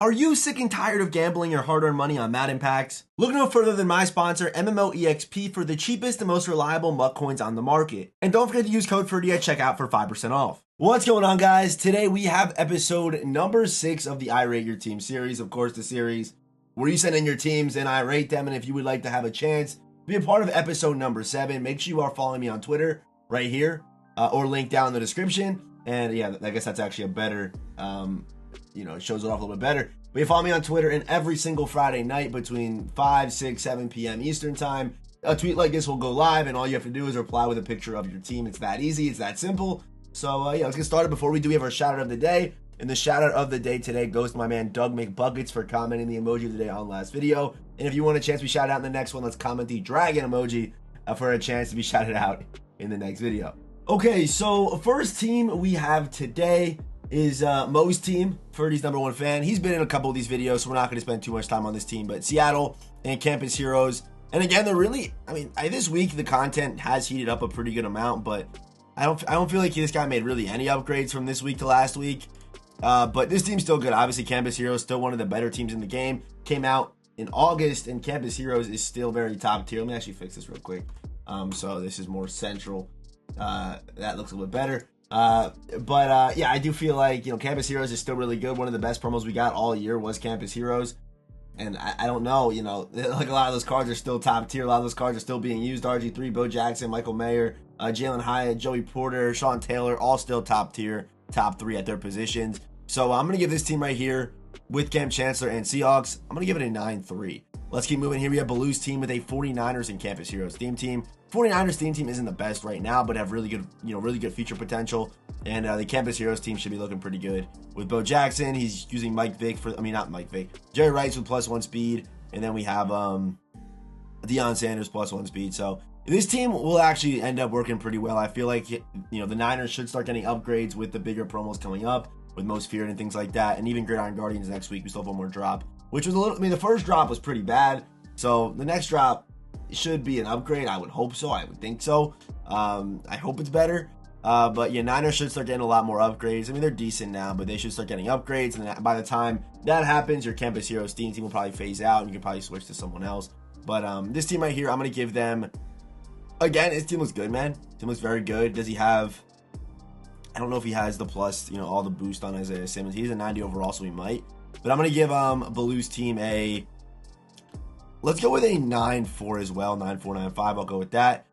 Are you sick and tired of gambling your hard-earned money on Madden packs? Look no further than my sponsor, MMOEXP, for the cheapest and most reliable MUT coins on the market. And don't forget to use code Ferdy at checkout for 5% off. What's going on, guys? Today we have episode number 6 of the I Rate Your Team series. Of course, the series where you send in your teams and I rate them. And if you would like to have a chance to be a part of episode number 7, make sure you are following me on Twitter right here or link down in the description. And yeah, I guess that's actually a better... it shows it off a little bit better. But you follow me on Twitter, and every single Friday night between 5, 6, 7 p.m. Eastern time, a tweet like this will go live, and all you have to do is reply with a picture of your team. It's that easy. It's that simple. So, let's get started. Before we do, we have our shout-out of the day. And the shout-out of the day today goes to my man Doug McBuckets for commenting the emoji of the day on last video. And if you want a chance to be shouted out in the next one, let's comment the dragon emoji for a chance to be shouted out in the next video. Okay, so first team we have today is Mo's team, Ferdy's #1 fan. He's been in a couple of these videos, so we're not going to spend too much time on this team. But Seattle and Campus Heroes. And again, they're really, this week the content has heated up a pretty good amount, but I don't feel like this guy made really any upgrades from this week to last week. But this team's still good. Obviously, Campus Heroes still one of the better teams in the game. Came out in August, and Campus Heroes is still very top tier. Let me actually fix this real quick. So this is more central. That looks a little bit better. Yeah, I do feel like, Campus Heroes is still really good. One of the best promos we got all year was Campus Heroes. And I don't know, like a lot of those cards are still top tier. A lot of those cards are still being used. RG3, Bo Jackson, Michael Mayer, Jalen Hyatt, Joey Porter, Sean Taylor, all still top tier, top 3 at their positions. So I'm going to give this team right here with Cam Chancellor and Seahawks, I'm going to give it a 9-3. Let's keep moving here. We have Baloo's team with a 49ers and Campus Heroes theme team. 49ers theme team isn't the best right now, but have really good, really good feature potential. And the Campus Heroes team should be looking pretty good. With Bo Jackson, he's using Jerry Rice with +1 speed. And then we have Deion Sanders +1 speed. So this team will actually end up working pretty well. I feel like, the Niners should start getting upgrades with the bigger promos coming up, with Most Feared and things like that. And even Gridiron Guardians next week, we still have one more drop, which was a little, the first drop was pretty bad. So the next drop should be an upgrade. I would hope so. I would think so. I hope it's better. But yeah, Niners should start getting a lot more upgrades. They're decent now, but they should start getting upgrades. And by the time that happens, your Campus Heroes team will probably phase out, and you can probably switch to someone else. But this team right here, I'm going to give them, again, his team looks good, man. His team looks very good. Does he have, I don't know if he has the plus, all the boost on Isaiah Simmons. He's a 90 overall, so he might. But I'm going to give Baloo's team a, let's go with a 9-4 as well. 9-4, 9-5. I'll go with that.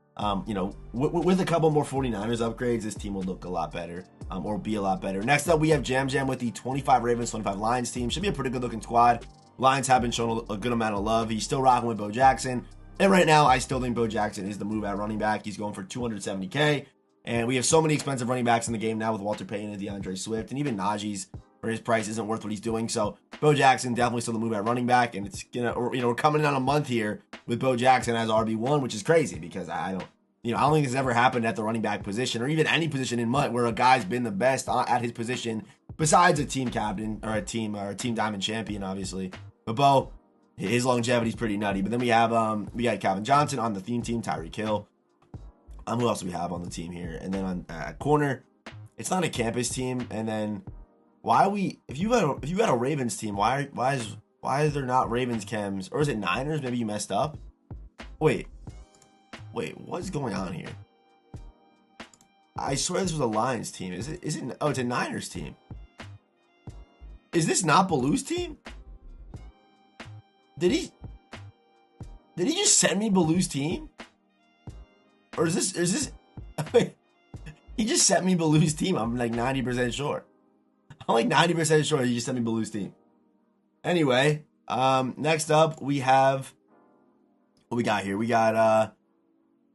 With a couple more 49ers upgrades, this team will look a lot better, or be a lot better. Next up, we have Jam Jam with the 25 Ravens, 25 Lions team. Should be a pretty good looking squad. Lions have been shown a good amount of love. He's still rocking with Bo Jackson. And right now, I still think Bo Jackson is the move at running back. He's going for $270K. And we have so many expensive running backs in the game now with Walter Payton and DeAndre Swift. And even Najee's, for his price, isn't worth what he's doing. So Bo Jackson definitely still the move at running back. And it's we're coming in on a month here with Bo Jackson as RB1, which is crazy because I don't think this has ever happened at the running back position or even any position in MUT where a guy's been the best at his position besides a team captain or a team diamond champion, obviously. But Bo, his longevity is pretty nutty. But then we got Calvin Johnson on the theme team, Tyreek Hill. Who else do we have on the team here? And then on corner, it's not a campus team. And then if you had a Ravens team, why is there not Ravens chems? Or is it Niners? Maybe you messed up. Wait, what's going on here? I swear this was a Lions team. Is it? Oh, it's a Niners team. Is this not Baloo's team? Did he just send me Baloo's team? Or is this he just sent me Baloo's team. I'm like 90% sure. I'm like 90% sure he just sent me Baloo's team. Anyway, next up we have, what we got here? We got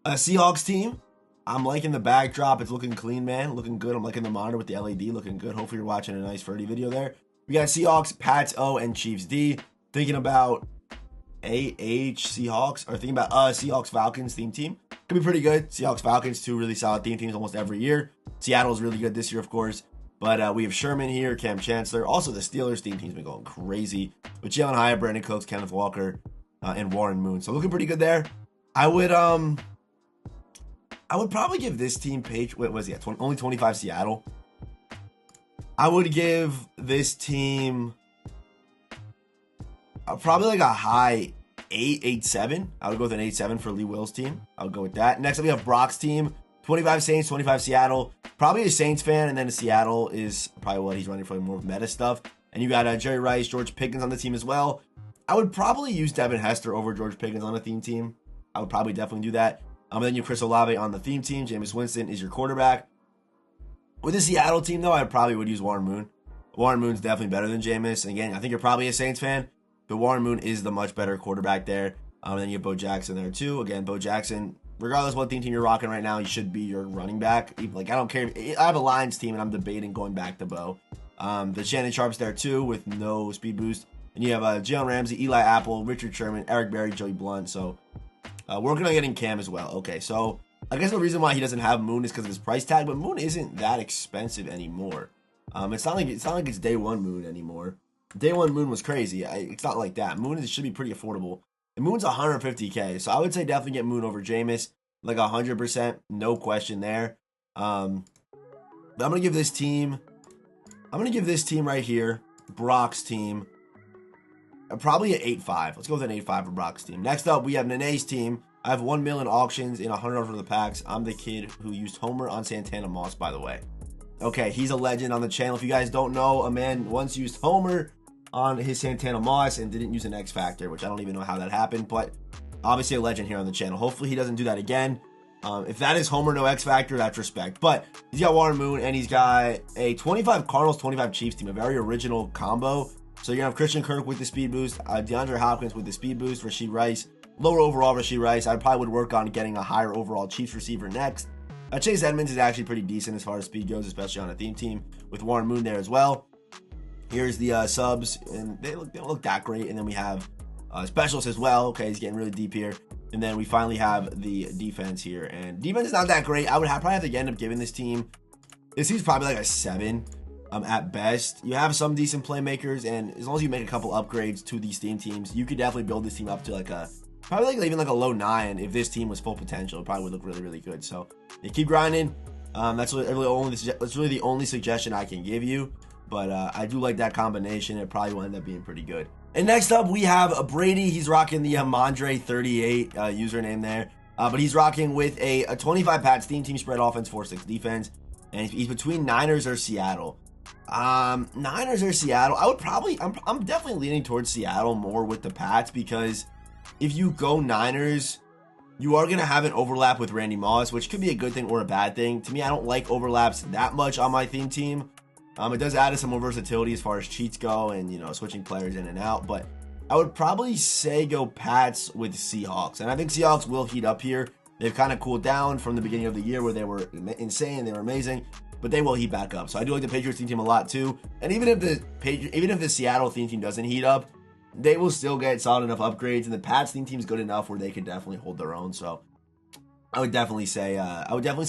a Seahawks team. I'm liking the backdrop. It's looking clean, man. Looking good. I'm liking the monitor with the LED. Looking good. Hopefully you're watching a nice Ferdy video there. We got Seahawks, Pats O, and Chiefs D. Thinking about Seahawks, or thinking about Seahawks Falcons theme team. Could be pretty good. Seahawks Falcons, 2 really solid theme teams almost every year. Seattle's really good this year, of course. But we have Sherman here, Cam Chancellor. Also, the Steelers theme team's been going crazy with Jalen Hyatt, Brandon Cooks, Kenneth Walker, and Warren Moon. So looking pretty good there. I would probably give this team only 25 Seattle. I would give this team Probably like a high 8-7. I would go with an 8-7 for Lee Will's team. I would go with that. Next up, we have Brock's team. 25 Saints, 25 Seattle. Probably a Saints fan, and then Seattle is probably what he's running for, more meta stuff. And you got Jerry Rice, George Pickens on the team as well. I would probably use Devin Hester over George Pickens on a theme team. I would probably definitely do that. And then you have Chris Olave on the theme team. Jameis Winston is your quarterback. With the Seattle team, though, I probably would use Warren Moon. Warren Moon's definitely better than Jameis. And again, I think you're probably a Saints fan, but Warren Moon is the much better quarterback there. And then you have Bo Jackson there too. Again, Bo Jackson, regardless of what team you're rocking right now, he should be your running back. Like, I don't care. I have a Lions team, and I'm debating going back to Bo. The Shannon Sharp's there too with no speed boost. And you have Jalen Ramsey, Eli Apple, Richard Sherman, Eric Berry, Joey Blunt. So working on getting Cam as well. Okay, so I guess the reason why he doesn't have Moon is because of his price tag, but Moon isn't that expensive anymore. It's not like it's day one Moon anymore. Day one Moon was crazy. It's not like that. Moon should be pretty affordable. And Moon's 150K, so I would say definitely get Moon over Jameis, like 100%, no question there. But I'm gonna give this team right here, Brock's team, probably an 8-5. Let's go with an 8-5 for Brock's team. Next up, we have Nene's team. I have 1 million auctions in 100 for the packs. I'm the kid who used Homer on Santana Moss, by the way. Okay, he's a legend on the channel. If you guys don't know, a man once used Homer on his Santana Moss and didn't use an X Factor, which I don't even know how that happened, but obviously a legend here on the channel. Hopefully he doesn't do that again. If that is Homer, no X Factor, that's respect. But he's got Warren Moon, and he's got a 25 Cardinals, 25 Chiefs team, a very original combo. So you're going to have Christian Kirk with the speed boost, DeAndre Hopkins with the speed boost, Rashee Rice, lower overall Rashee Rice. I probably would work on getting a higher overall Chiefs receiver next. Chase Edmonds is actually pretty decent as far as speed goes, especially on a theme team with Warren Moon there as well. Here's the subs, and they don't look that great. And then we have specialists as well. Okay, he's getting really deep here. And then we finally have the defense here, and defense is not that great. I would probably have to end up giving this team's probably like a 7 at best. You have some decent playmakers, and as long as you make a couple upgrades to these theme teams, you could definitely build this team up to like a even like a low 9. If this team was full potential, it probably would look really, really good. So you keep grinding. That's really the only suggestion I can give you. But I do like that combination. It probably will end up being pretty good. And next up, we have Brady. He's rocking the Mondre38 username there. But he's rocking with a 25 Pats team spread offense, 4-6 defense. And he's between Niners or Seattle. Niners or Seattle. I'm definitely leaning towards Seattle more with the Pats, because if you go Niners, you are going to have an overlap with Randy Moss, which could be a good thing or a bad thing. To me, I don't like overlaps that much on my theme team. It does add some more versatility as far as cheats go and, switching players in and out. But I would probably say go Pats with Seahawks. And I think Seahawks will heat up here. They've kind of cooled down from the beginning of the year where they were insane. They were amazing. But they will heat back up. So I do like the Patriots theme team a lot too. And even if the Seattle theme team doesn't heat up, they will still get solid enough upgrades. And the Pats theme team is good enough where they can definitely hold their own. So I would definitely say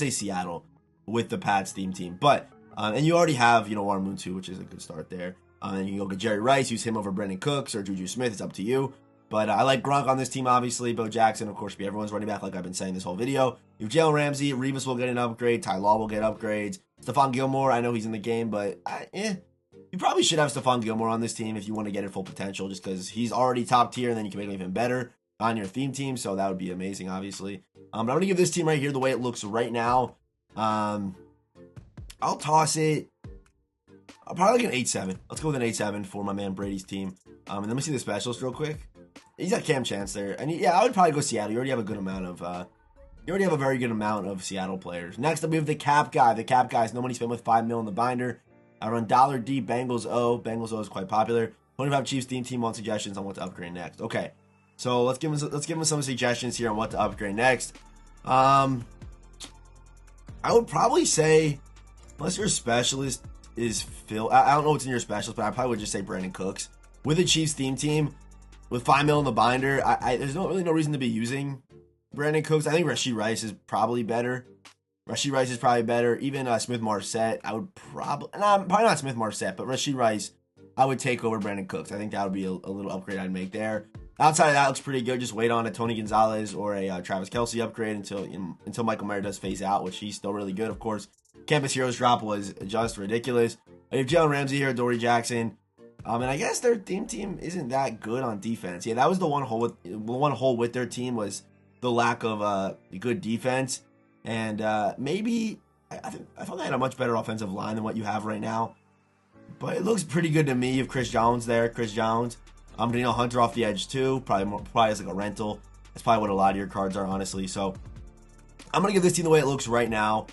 Seattle with the Pats theme team. But and you already have, Warren Moon too, which is a good start there. And you can go get Jerry Rice, use him over Brandon Cooks or Juju Smith. It's up to you. But I like Gronk on this team, obviously. Bo Jackson, of course, be everyone's running back, like I've been saying this whole video. You have Jalen Ramsey. Revis will get an upgrade. Ty Law will get upgrades. Stephon Gilmore, I know he's in the game, but you probably should have Stephon Gilmore on this team if you want to get it full potential, just because he's already top tier, and then you can make him even better on your theme team. So that would be amazing, obviously. But I'm going to give this team right here the way it looks right now. I'll toss it. I'll probably like an 8-7. Let's go with an 8-7 for my man Brady's team. And let me see the specialist real quick. He's got Cam Chance there. And I would probably go Seattle. You already have a good amount of a very good amount of Seattle players. Next up, we have the cap guy. The cap guy is no money spent with $5 million in the binder. I run $D Bengals O. Bengals O is quite popular. 25 Chiefs team want suggestions on what to upgrade next. Okay. So let's give him some suggestions here on what to upgrade next. I would probably say, unless your specialist is Phil, I don't know what's in your specialist, but I probably would just say Brandon Cooks. With the Chiefs theme team, with $5 million in the binder, there's really no reason to be using Brandon Cooks. I think Rashee Rice is probably better. Even Smith Marset, I would probably not Smith Marset, but Rashee Rice, I would take over Brandon Cooks. I think that would be a little upgrade I'd make there. Outside of that, looks pretty good. Just wait on a Tony Gonzalez or a Travis Kelce upgrade until Michael Mayer does phase out, which he's still really good, of course. Campus Heroes drop was just ridiculous. You have Jalen Ramsey here, Dory Jackson. And I guess their theme team isn't that good on defense. Yeah, that was the one hole with their team was the lack of good defense. And maybe I thought they had a much better offensive line than what you have right now. But it looks pretty good to me. You have Chris Jones there. Chris Jones. Danielle Hunter off the edge too. Probably as like a rental. That's probably what a lot of your cards are, honestly. So I'm going to give this team the way it looks right now.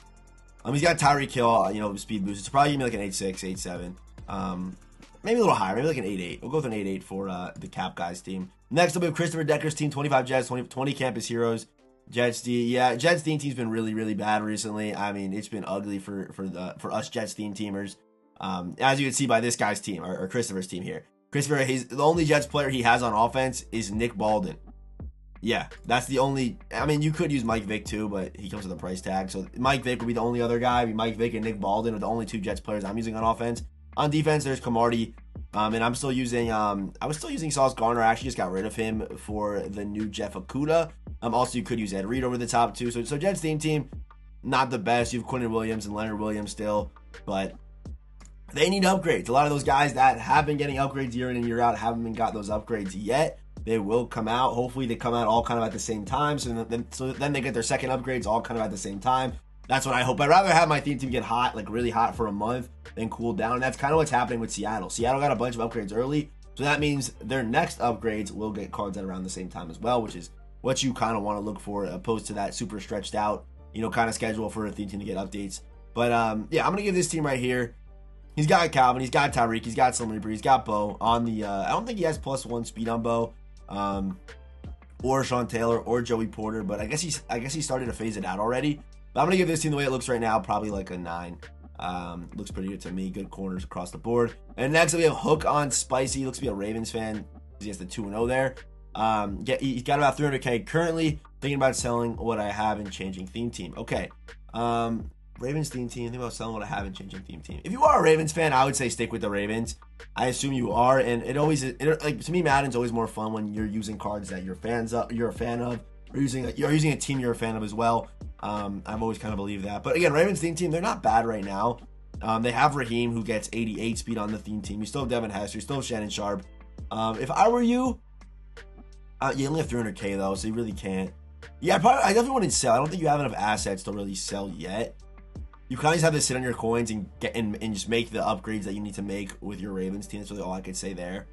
He's got Tyreek Hill, speed boost. It's probably going to be like an 8.6, 8.7. Maybe a little higher. Maybe like an 8.8. We'll go with an 8.8 for the Cap Guys team. Next up, we have Christopher Decker's team. 25 Jets, 20 Campus Heroes. Jets D. Yeah, Jets theme team's been really, really bad recently. I mean, it's been ugly for us Jets theme teamers. As you can see by this guy's team, or Christopher's team here. Christopher, the only Jets player he has on offense is Nick Baldwin. Yeah, that's the only. I mean, you could use Mike Vick too, but he comes with a price tag. So Mike Vick would be the only other guy. Mike Vick and Nick Baldwin are the only two Jets players I'm using on offense. On defense, there's Camardi, and I'm still using. I was still using Sauce Gardner. I actually just got rid of him for the new Jeff Okudah. Also, you could use Ed Reed over the top too. So Jets team, not the best. You have Quinnen Williams and Leonard Williams still, but they need upgrades. A lot of those guys that have been getting upgrades year in and year out haven't been got those upgrades yet. They will come out. Hopefully, they come out all kind of at the same time. So then they get their second upgrades all kind of at the same time. That's what I hope. I'd rather have my theme team get hot, like really hot for a month, than cool down. And that's kind of what's happening with Seattle. Seattle got a bunch of upgrades early. So that means their next upgrades will get cards at around the same time as well, which is what you kind of want to look for, opposed to that super stretched out, kind of schedule for a theme team to get updates. But yeah, I'm going to give this team right here. He's got Calvin, he's got Tyreek, he's got Slim Reaper, he's got Bo on the, I don't think he has +1 speed on Bo, or Sean Taylor, or Joey Porter, but I guess he started to phase it out already. But I'm going to give this team the way it looks right now, probably like a 9. Looks pretty good to me, good corners across the board. And next we have Hook on Spicy, he looks to be a Ravens fan, he has the 2-0 there. He's got about 300K currently, thinking about selling what I have and changing theme team. Okay, Ravens theme team, think about selling what I have and changing theme team. If you are a Ravens fan, I would say stick with the Ravens. I assume you are, and like to me, Madden's always more fun when you're using cards that you're a fan of, or using a team you're a fan of as well. I've always kind of believed that. But again, Ravens theme team, they're not bad right now. They have Raheem, who gets 88 speed on the theme team. You still have Devin Hester, you still have Shannon Sharp. If I were you, you only have 300K though, so you really can't. Yeah, I definitely wouldn't sell. I don't think you have enough assets to really sell yet. You kind of just have to sit on your coins and and just make the upgrades that you need to make with your Ravens team. That's really all I could say there.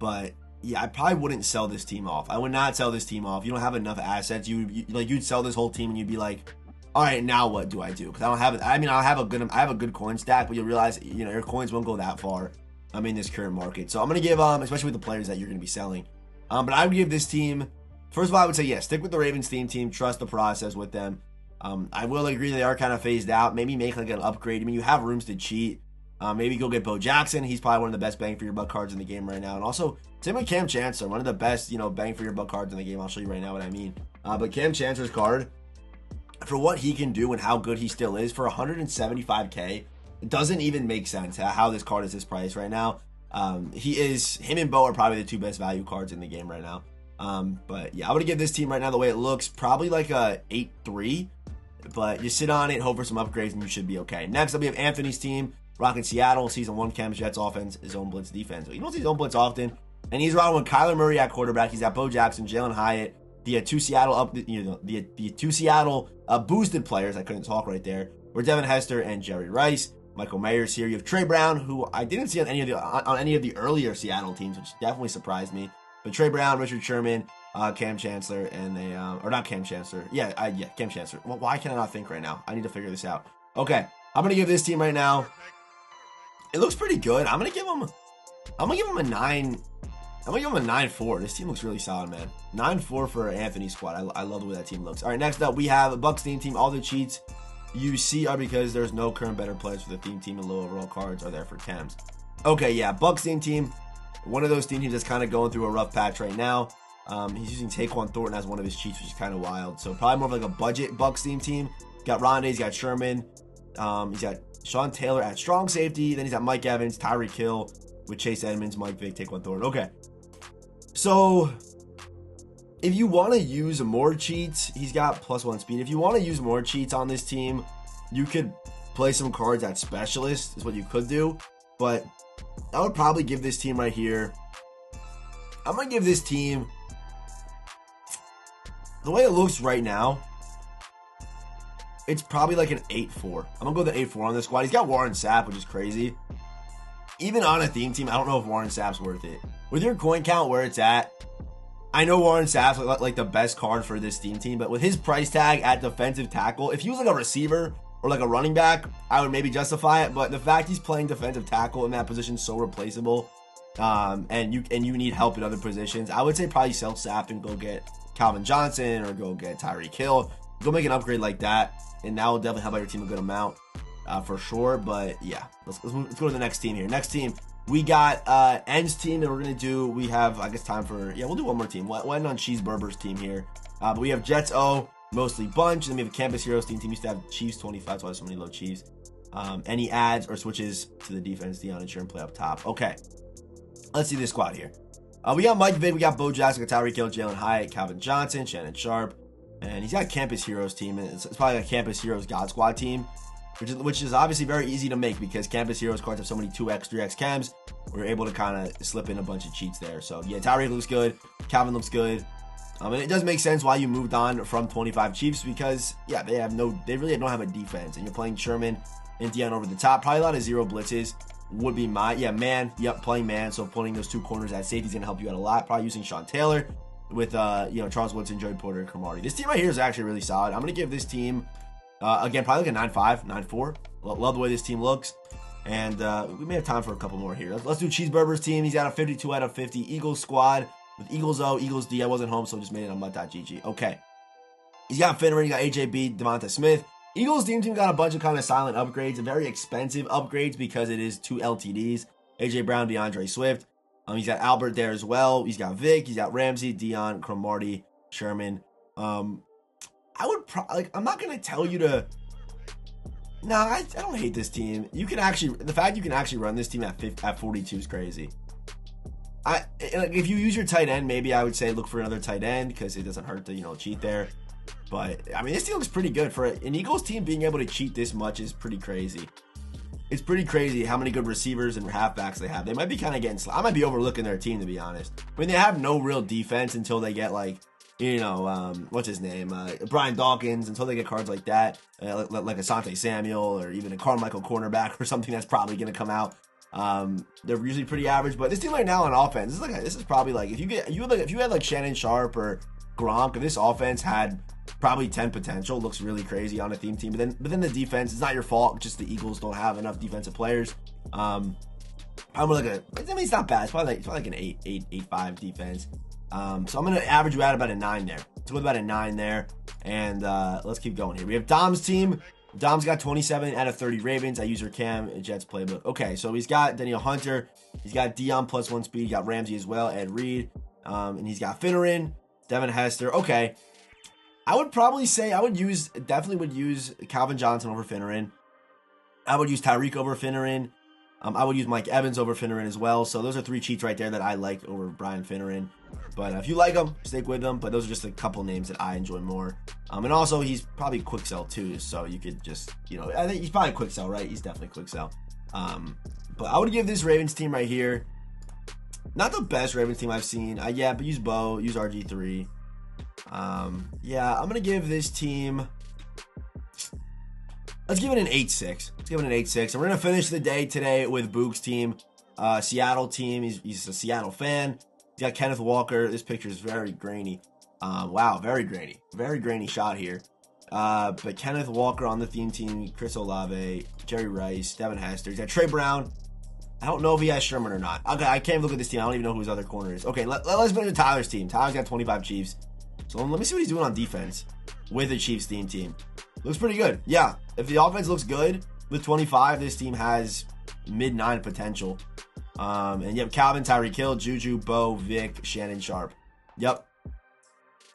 But yeah, I probably wouldn't sell this team off. I would not sell this team off. You don't have enough assets. You'd sell this whole team and you'd be like, all right, now what do I do? Because I don't have it. I mean, I have a good coin stack, but you'll realize your coins won't go that far. In this current market. So I'm gonna give especially with the players that you're gonna be selling. But I would give this team. First of all, I would say yes, stick with the Ravens theme team. Trust the process with them. I will agree they are kind of phased out. Maybe make like an upgrade. I mean, you have rooms to cheat. Maybe go get Bo Jackson. He's probably one of the best bang for your buck cards in the game right now. And also, same with Cam Chancellor, one of the best, bang for your buck cards in the game. I'll show you right now what I mean. But Cam Chancellor's card, for what he can do and how good he still is, for 175K, it doesn't even make sense how this card is this price right now. Him and Bo are probably the two best value cards in the game right now. But yeah, I would give this team right now the way it looks, probably like a 8-3. But you sit on it, hope for some upgrades, and you should be okay. Next up, we have Anthony's team, rocking Seattle, Season 1 Cam Jets offense, zone blitz defense. You don't see zone blitz often. And he's riding with Kyler Murray at quarterback. He's got Bo Jackson, Jalen Hyatt, the two Seattle boosted players. I couldn't talk right there. Were Devin Hester and Jerry Rice. Michael Mayer's here. You have Trey Brown, who I didn't see on any of the earlier Seattle teams, which definitely surprised me. But Trey Brown, Richard Sherman, Cam Chancellor, and or not Cam Chancellor. Yeah, Cam Chancellor. Well, why can I not think right now? I need to figure this out. Okay, I'm gonna give this team right now. It looks pretty good. I'm gonna give him a 9. I'm gonna give him a 9-4. This team looks really solid, man. 9-4 for Anthony's squad. I love the way that team looks. All right, next up we have a Bucs theme team. All the cheats you see are because there's no current better players for the theme team, and low overall cards are there for Cam's. Okay, yeah, Bucs theme team. One of those theme teams that's kind of going through a rough patch right now. He's using Taquan Thornton as one of his cheats, which is kind of wild. So probably more of like a budget Bucs theme team. He's got Rondé, he's got Sherman, he's got Sean Taylor at strong safety. Then he's got Mike Evans, Tyreek Hill with Chase Edmonds, Mike Vick, Taquan Thornton. Okay, so if you want to use more cheats, he's got +1 speed. If you want to use more cheats on this team, you could play some cards at specialist, is what you could do. but I would probably give this team right here. I'm going to give this team, the way it looks right now, it's probably like an 8-4. I'm going to go the 8-4 on this squad. He's got Warren Sapp, which is crazy. Even on a theme team, I don't know if Warren Sapp's worth it. With your coin count where it's at, I know Warren Sapp's like the best card for this theme team, but with his price tag at defensive tackle, if he was like a receiver or like a running back, I would maybe justify it. But the fact he's playing defensive tackle in that position is so replaceable, and you need help in other positions, I would say probably sell Sapp and go get Calvin Johnson or go get Tyreek Hill. Go make an upgrade like that, and that will definitely help out your team a good amount for sure. But yeah, let's go to the next team here. Next team, we got End's team that we're going to do. We have, I guess, time for, we'll do one more team. We'll end on Cheeseburger's team here. But we have Jets O, mostly bunch. And then we have a Campus Heroes team. Team used to have Chiefs 25, that's why there's so many low Chiefs. Any adds or switches to the defense, Deion and Sharon play up top. Okay, let's see this squad here. We got Mike Vick, we got Bo Jackson, Tyreek Hill, Jalen Hyatt, Calvin Johnson, Shannon Sharp. And he's got a Campus Heroes team. And it's probably a Campus Heroes God Squad team, which is obviously very easy to make because Campus Heroes cards have so many 2x, 3x chems. We're able to kind of slip in a bunch of cheats there. So yeah, Tyreek looks good. Calvin looks good. And it does make sense why you moved on from 25 Chiefs because yeah, they really don't have a defense, and you're playing Sherman and Deion over the top. Probably a lot of zero blitzes would be man. Yep, playing man. So putting those two corners at safety is gonna help you out a lot. Probably using Sean Taylor with Charles Woodson, Joey Porter, and Cromartie. This team right here is actually really solid. I'm gonna give this team again probably like a 9-5, 9-4. Love the way this team looks. And we may have time for a couple more here. Let's do Cheeseburger's team. He's got a 52 out of 50 Eagles squad with Eagles O, Eagles D. I wasn't home, so just made it on mud.gg. Okay. He's got Finneran, he got AJB, Devonta Smith. Eagles team got a bunch of kind of silent upgrades, very expensive upgrades because it is 2 LTDs. AJ Brown, DeAndre Swift. He's got Albert there as well. He's got Vic. He's got Ramsey, Deion, Cromartie, Sherman. I would probably, I'm not going to tell you to. No, I don't hate this team. You can actually, the fact you can actually run this team at 42 is crazy. If you use your tight end, maybe I would say look for another tight end because it doesn't hurt to, cheat there. But, I mean, this team looks pretty good. For an Eagles team being able to cheat this much is pretty crazy. It's pretty crazy how many good receivers and halfbacks they have. They might be kind of getting, I might be overlooking their team, to be honest. I mean, they have no real defense until they get, like, what's his name? Brian Dawkins, until they get cards like that, like Asante Samuel or even a Carmichael cornerback or something that's probably going to come out. They're usually pretty average, but this team right now on offense, this is probably like, if you had like Shannon Sharp or Gronk, if this offense had probably 10 potential, looks really crazy on a theme team. But then the defense, it's not your fault. Just the Eagles don't have enough defensive players. I'm like it's not bad. It's probably like an 8.5 defense. So I'm gonna average you out about a 9 there. Let's go with about a 9 there, and let's keep going here. We have Dom's team. Dom's got 27 out of 30 Ravens. I use her Cam Jets playbook. Okay, so he's got Daniel Hunter. He's got Deion +1 speed. He's got Ramsey as well. Ed Reed, and he's got Finneran, Devin Hester. Okay. I would probably say definitely would use Calvin Johnson over Finneran. I would use Tyreek over Finneran. I would use Mike Evans over Finneran as well. So those are 3 cheats right there that I like over Brian Finneran. But if you like them, stick with them. But those are just a couple names that I enjoy more. And also, he's probably quick sell too. So you could just, I think he's probably quick sell, right? He's definitely quick sell. But I would give this Ravens team right here, not the best Ravens team I've seen. But use Bo, use RG3. I'm gonna give this team, let's give it an 8-6. And we're gonna finish the day today with Boog's team, Seattle team. He's a Seattle fan. He's got Kenneth Walker. This picture is very grainy. Wow, very grainy shot here. But Kenneth Walker on the theme team, Chris Olave, Jerry Rice, Devin Hester. He's got Trey Brown. I don't know if he has Sherman or not. Okay, I can't look at this team. I don't even know who his other corner is. Okay, let's finish with Tyler's team. Tyler's got 25 Chiefs. So let me see what he's doing on defense with the Chiefs theme team. Looks pretty good. Yeah, if the offense looks good with 25, this team has mid-9 potential. And you have Calvin, Tyreek Hill, Juju, Bo, Vic, Shannon Sharp. Yep.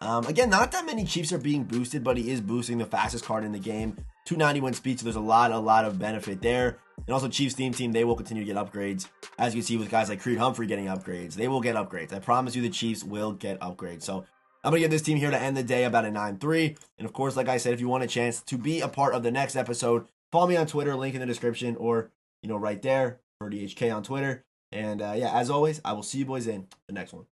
Again, not that many Chiefs are being boosted, but he is boosting the fastest card in the game. 291 speed, so there's a lot of benefit there. And also Chiefs theme team, they will continue to get upgrades. As you can see with guys like Creed Humphrey getting upgrades. They will get upgrades. I promise you the Chiefs will get upgrades. So I'm going to give this team here to end the day about a 9-3. And of course, like I said, if you want a chance to be a part of the next episode, follow me on Twitter, link in the description, or, right there. FerdyHK on Twitter. And yeah, as always, I will see you boys in the next one.